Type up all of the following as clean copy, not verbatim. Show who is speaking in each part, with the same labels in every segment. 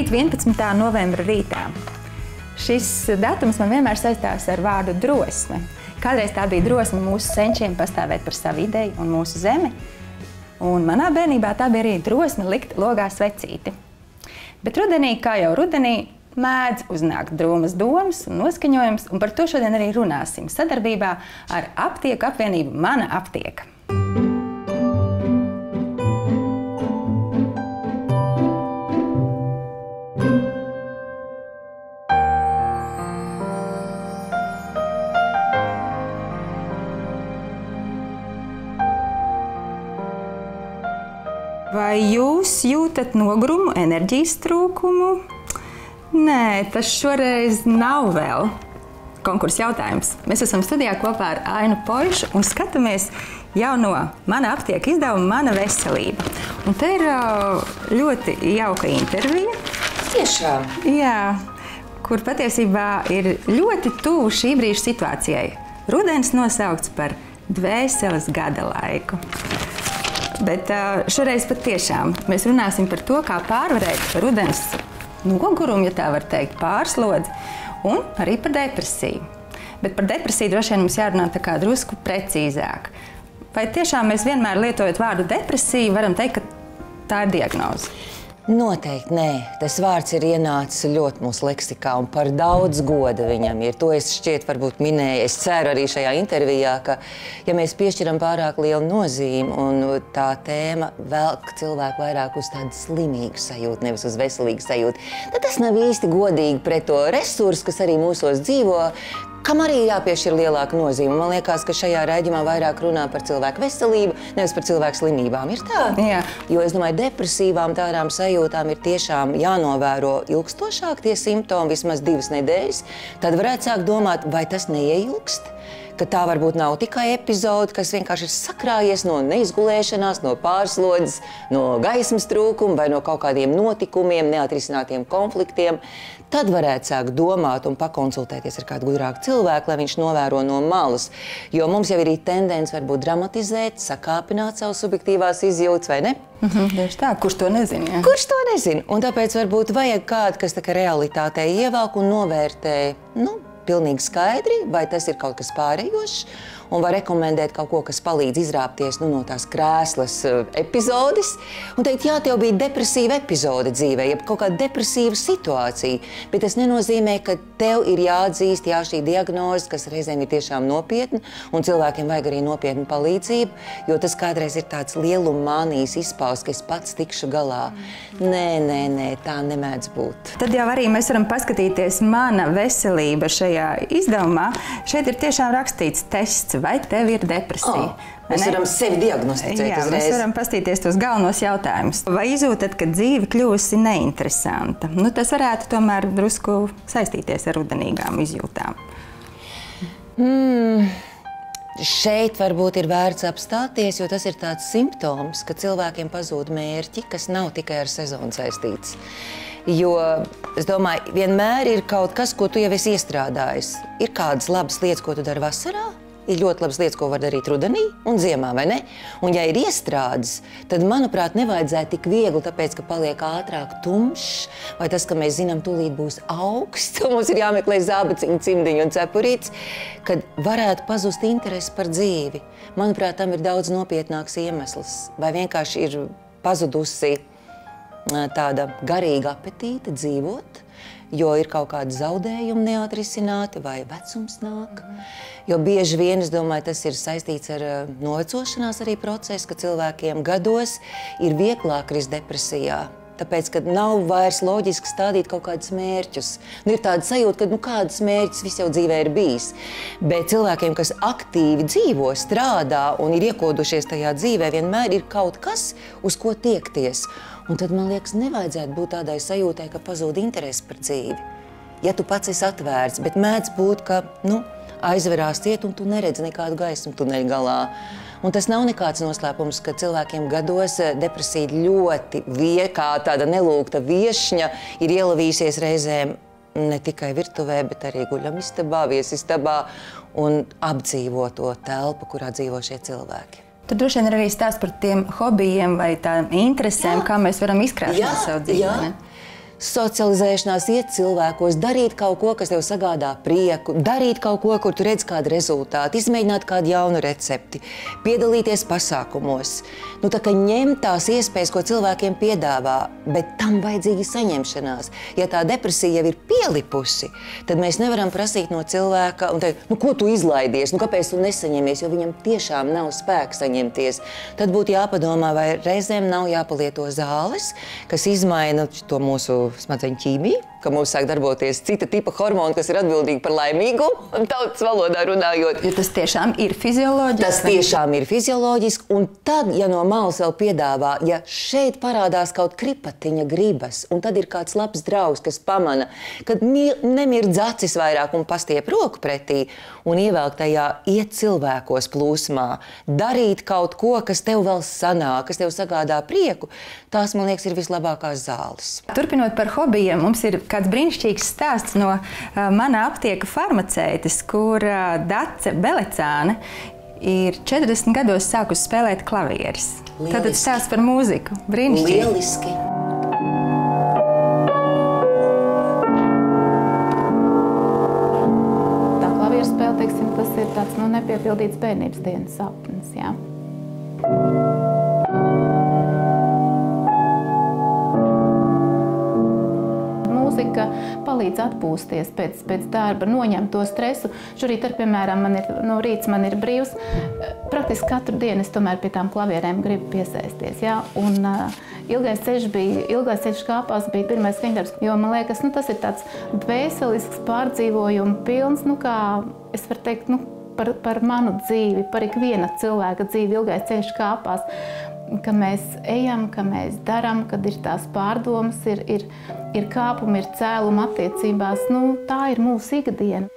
Speaker 1: Šorīt 11. novembra rītā. Šis datums man vienmēr saistās ar vārdu drosme. Kādreiz tā bija drosme mūsu senčiem pastāvēt par savu ideju un mūsu zemi. Un manā bērnībā tā bija arī drosme likt logā svecīti. Bet rudenī, kā jau rudenī, mēdz uznākt drūmas domas un noskaņojums, un par to šodien arī runāsim sadarbībā ar aptieku apvienību Mana aptieka. Vai jūs jūtat nogurumu, enerģijas trūkumu? Nē, tas šoreiz nav vēl konkursa jautājums. Mēs esam studijā kopā ar Ainu Poišu un skatāmies jauno Mana aptieka izdevumu Mana veselība. Un te ir ļoti jauka intervija.
Speaker 2: Tiešām?
Speaker 1: Jā, kur patiesībā ir ļoti tuvu šī brīža situācijai. Rudens nosaukts par dvēseles gada laiku. Bet šoreiz pat tiešām mēs runāsim par to, kā pārvarēt rudens nogurumu, ja tā var teikt, pārslodzi, un arī par depresiju. Bet par depresiju droši vien mums jārunā tā kā drusku precīzāk. Vai tiešām mēs vienmēr lietojot vārdu depresija, varam teikt, ka tā ir diagnoze?
Speaker 2: Noteikti nē. Tas vārds ir ienācis ļoti mūsu leksikā un par daudz goda viņam ir. To es šķiet varbūt minēju. Es ceru arī šajā intervijā, ka ja mēs piešķiram pārāk lielu nozīmi un tā tēma velk cilvēku vairāk uz tādu slimīgu sajūtu, nevis uz veselīgu sajūtu, tad tas nav īsti godīgi pret to resursu, kas arī mūsos dzīvo, kam arī jāpiešķir lielāka nozīme. Man liekas, ka šajā raidījumā vairāk runā par cilvēku veselību, nevis par cilvēku slimībām. Ir tā?
Speaker 1: Jā.
Speaker 2: Jo es domāju, depresīvām tādām sajūtām ir tiešām jānovēro ilgstošāk tie simptomi, vismaz 2 nedēļas. Tad varētu sākt domāt, vai tas neieilgst, ka tā varbūt nav tikai epizode, kas vienkārši ir sakrājies no neizgulēšanās, no pārslodzes, no gaismas trūkuma vai no kaut kādiem notikumiem, neatrisinātiem konfliktiem. Tad varētu sākt domāt un pakonsultēties ar kādu gudrāku cilvēku, lai viņš novēro no malas. Jo mums jau ir tendence varbūt dramatizēt, sakāpināt savas subjektīvās izjūtas, vai ne?
Speaker 1: Tieši tā, kurš to nezina? Jā.
Speaker 2: Kurš to nezina? Un tāpēc varbūt vajag kādu, kas tā kā realitātei ievelk un novērtē, pilnīgi skaidri, vai tas ir kaut kas pārējošs, un var rekomendēt kaut ko, kas palīdz izrāpties no tās krēslas epizodes, un teikt, jā, tev bija depresīva epizode dzīvē, ja kaut kāda depresīva situācija, bet tas nenozīmē, ka tev ir jāatzīst, jā, šī diagnoze, kas reizēm ir tiešām nopietna, un cilvēkiem vajag arī nopietnu palīdzību, jo tas kādreiz ir tāds lieluma mānijas izpausme, ka es pats tikšu galā. Nē, tā nemēdz būt.
Speaker 1: Tad jau arī mēs varam paskatīties Mana veselība šajā izdevumā. Šeit ir tiešām rakstīts tests, vai tev ir depresija.
Speaker 2: Mēs varam sevi diagnosticēt uzreiz.
Speaker 1: Mēs varam paskatīties tos galvenos jautājumus. Vai izjūtat, ka dzīve kļuvusi neinteresanta? Tas varētu tomēr drusku saistīties ar rudenīgām izjūtām.
Speaker 2: Šeit varbūt ir vērts apstāties, jo tas ir tāds simptoms, ka cilvēkiem pazūd mērķi, kas nav tikai ar sezonu saistīts. Jo, es domāju, vienmēr ir kaut kas, ko tu jau esi iestrādājis. Ir kādas labas lietas, ko tu dari vasarā, ir ļoti labas lietas, ko var darīt rudenī un ziemā, vai ne? Un ja ir iestrādes, tad, manuprāt, nevajadzētu tik viegli, tāpēc, ka paliek ātrāk tumšs, vai tas, ka mēs zinām, tūlīt būs augsts, un mums ir jāmeklē zābaciņi, cimdiņi un cepurītes, kad varētu pazust interesi par dzīvi. Manuprāt, tam ir daudz nopietnāks iemesls, vai vienkārši ir pazudusi tāda garīga apetīte dzīvot, jo ir kaut kādi zaudējumi neatrisināti vai vecums nāk. Jo bieži vien, es domāju, tas ir saistīts ar novecošanās arī procesu, ka cilvēkiem gados ir vieglāk krist depresijā. Tāpēc, ka nav vairs loģiski stādīt kaut kādus mērķus. Ir tāda sajūta, ka kādus mērķus viss jau dzīvē ir bijis. Bet cilvēkiem, kas aktīvi dzīvo, strādā un ir iekodušies tajā dzīvē, vienmēr ir kaut kas, uz ko tiekties. Un tad, man liekas, nevajadzētu būt tādai sajūtai, ka pazūd interesi par dzīvi. Ja tu pats esi atvērts, bet mēdz būt, ka aizverās ciet un tu neredzi nekādu gaismu tuneļa galā. Un tas nav nekāds noslēpums, ka cilvēkiem gados depresija ļoti kā tāda nelūgta viešņa ir ielavījusies reizēm ne tikai virtuvē, bet arī guļamistabā, viesistabā un apdzīvoto telpu, kurā dzīvo šie cilvēki.
Speaker 1: Tad droši vien arī stāst par tiem hobijiem vai tādām interesēm, kā mēs varam izkrāsnāt savu dzīvi.
Speaker 2: socializēšanās, iet cilvēkos, darīt kaut ko, kas tev sagādā prieku, darīt kaut ko, kur tu redz kādu rezultātu, izmēģināt kādu jaunu recepti, piedalīties pasākumos. Nu, tā kā ņemt tās iespējas, ko cilvēkiem piedāvā, bet tam vajadzīga saņemšanās. Ja tā depresija jau ir pielipusi, tad mēs nevaram prasīt no cilvēka un teikt, nu, ko tu izlaidies, nu, kāpēc tu nesaņemies, jo viņam tiešām nav spēka saņemties. Tad būtu jāpadomā, vai reizēm nav jāpalieto zāles, kas izmaina to mūsu smadzeņu ķīmiju, ka mums sāk darboties cita tipa hormoni, kas ir atbildīgi par laimīgumu, un tautas valodā runājot.
Speaker 1: Jo tas tiešām ir fizioloģiski?
Speaker 2: Tas tiešām ir fizioloģiski, un tad, ja no malas vēl piedāvā, ja šeit parādās kaut kripatiņa gribas, un tad ir kāds labs draugs, kas pamana, kad nemirdz acis vairāk un pastiep roku pretī, un ievelk tajā iet cilvēkos plūsmā, darīt kaut ko, kas tev vēl sanāk, kas tev sagādā prieku, tās, man liekas, ir vislabākās zāles.
Speaker 1: Turpinot par hobijiem, mums ir kāds brīnišķīgs stāsts no mana aptieka farmaceites, kur Dace Belecāne ir 40 gados sākusi spēlēt klavieres. Tad stāsts par mūziku. Brīnišķīgi.
Speaker 2: Lieliski.
Speaker 3: Tā klavieru spēle, teiksim, tas ir tāds nepiepildīts bērnības dienas sapnis, jā. Mūzika palīdz atpūsties pēc darba, noņemt to stresu. Šorīt, piemēram, no rīts man ir brīvs. Praktiski katru dienu es tomēr pie tām klavierēm gribu piesaisties. Ja? Un ilgais ceļš kāpās bija pirmais skaņdarbs, jo man liekas, tas ir tāds dvēselisks, pārdzīvojumu pilns, kā es varu teikt, par manu dzīvi, par ikviena cilvēka dzīvi ilgais ceļš kāpās. Ka mēs ejam, ka mēs daram, kad ir tās pārdomas, ir kāpumi, ir cēlumi attiecībās. Tā ir mūsu ikdiena.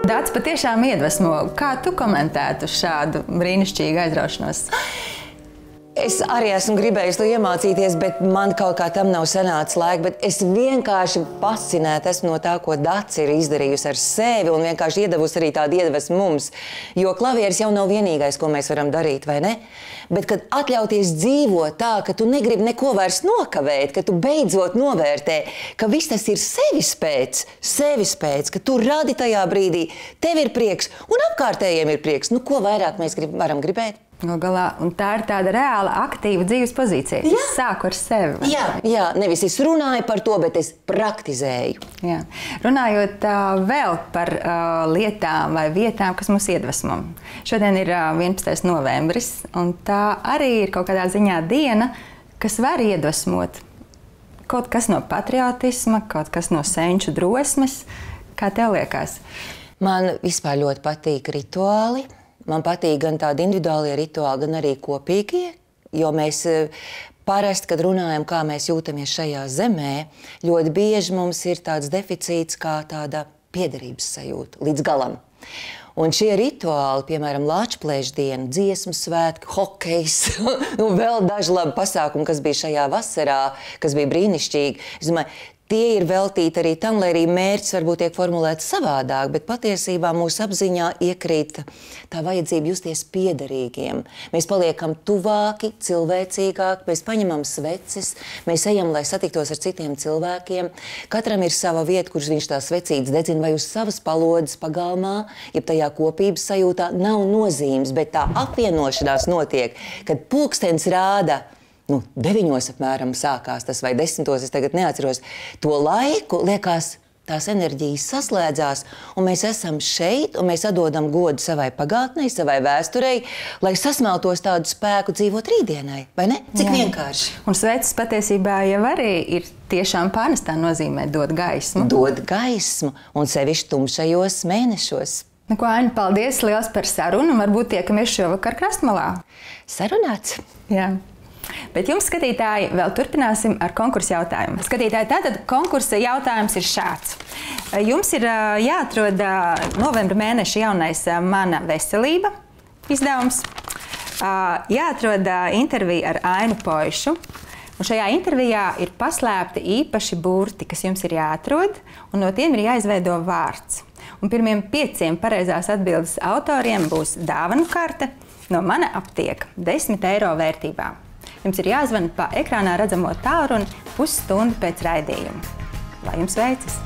Speaker 1: Dace patiešām iedvesmo. Kā tu komentētu šādu brīnišķīgu aizraušanos?
Speaker 2: Es arī esmu gribējis to iemācīties, bet man kaut kā tam nav sanācis laika. Bet es vienkārši fascinēta esmu no tā, ko Dace ir izdarījusi ar sevi un vienkārši iedevusi arī tādu iedvesmu mums. Jo klavieres jau nav vienīgais, ko mēs varam darīt, vai ne? Bet kad atļauties dzīvot tā, ka tu negribi neko vairs nokavēt, ka tu beidzot novērtē, ka viss tas ir sevis pēc, ka tu radi tajā brīdī, tev ir prieks un apkārtējiem ir prieks. Ko vairāk mēs varam gribēt?
Speaker 1: Galā, un tā ir tāda reāla, aktīva dzīves pozīcija. Jā. Es sāku ar sevi.
Speaker 2: Jā, nevis es runāju par to, bet es praktizēju.
Speaker 1: Jā. Runājot vēl par lietām vai vietām, kas mūs iedvesmo. Šodien ir 11. novembris, un tā arī ir kaut kādā ziņā diena, kas var iedvesmot. Kaut kas no patriotisma, kaut kas no senču drosmes. Kā tev liekas?
Speaker 2: Man vispār ļoti patīk rituāli. Man patīk gan tādi individuālie rituāli, gan arī kopīgie, jo mēs parasti, kad runājam, kā mēs jūtamies šajā zemē, ļoti bieži mums ir tāds deficīts kā tāda piederības sajūta līdz galam. Un šie rituāli, piemēram, Lāčplēša diena, dziesmu svētki, hokejs, vēl daži labi pasākumi, kas bija šajā vasarā, kas bija brīnišķīgi. Es domāju, tie ir veltīti arī tam, lai arī mērķis varbūt tiek formulēts savādāk, bet patiesībā mūsu apziņā iekrīt tā vajadzība justies piederīgiem. Mēs paliekam tuvāki, cilvēcīgāki, mēs paņemam sveces, mēs ejam, lai satiktos ar citiem cilvēkiem. Katram ir sava vieta, kurš viņš tās svecītes dedzina, vai uz savas palodzes pagalmā, jeb tajā kopības sajūtā nav nozīmes, bet tā apvienošanās notiek, kad pulkstens rāda 9 apmēram sākās tas vai 10, es tagad neatceros. To laiku, liekas, tās enerģijas saslēdzās, un mēs esam šeit, un mēs atdodam godu savai pagātnei, savai vēsturei, lai sasmeltos tādu spēku dzīvot rītdienai, vai ne? Cik vienkārši.
Speaker 1: Un sveces patiesībā jau arī ir tiešām pārnestā nozīmē dot gaismu.
Speaker 2: Dot gaismu, un sevišķi tumšajos mēnešos.
Speaker 1: Aini, paldies liels par sarunu, un varbūt tiekamies šovakar Krastmalā.
Speaker 2: Sarunāts.
Speaker 1: Jā. Bet jums, skatītāji, vēl turpināsim ar konkursu jautājumu. Skatītāji, tātad konkursa jautājums ir šāds. Jums ir jāatrod novembra mēneša jaunais Mana veselība izdevums. Jāatrod intervija ar Ainu Poišu Un šajā intervijā ir paslēpti īpaši burti, kas jums ir jāatrod, un no tiem ir jāizveido vārds. Un pirmiem 5 pareizās atbildes autoriem būs dāvanu karte no Mana aptieka 10 eiro vērtībā. Jums ir jāzvana pa ekrānā redzamo tālruni pusstundu pēc raidījuma. Lai jums veicas!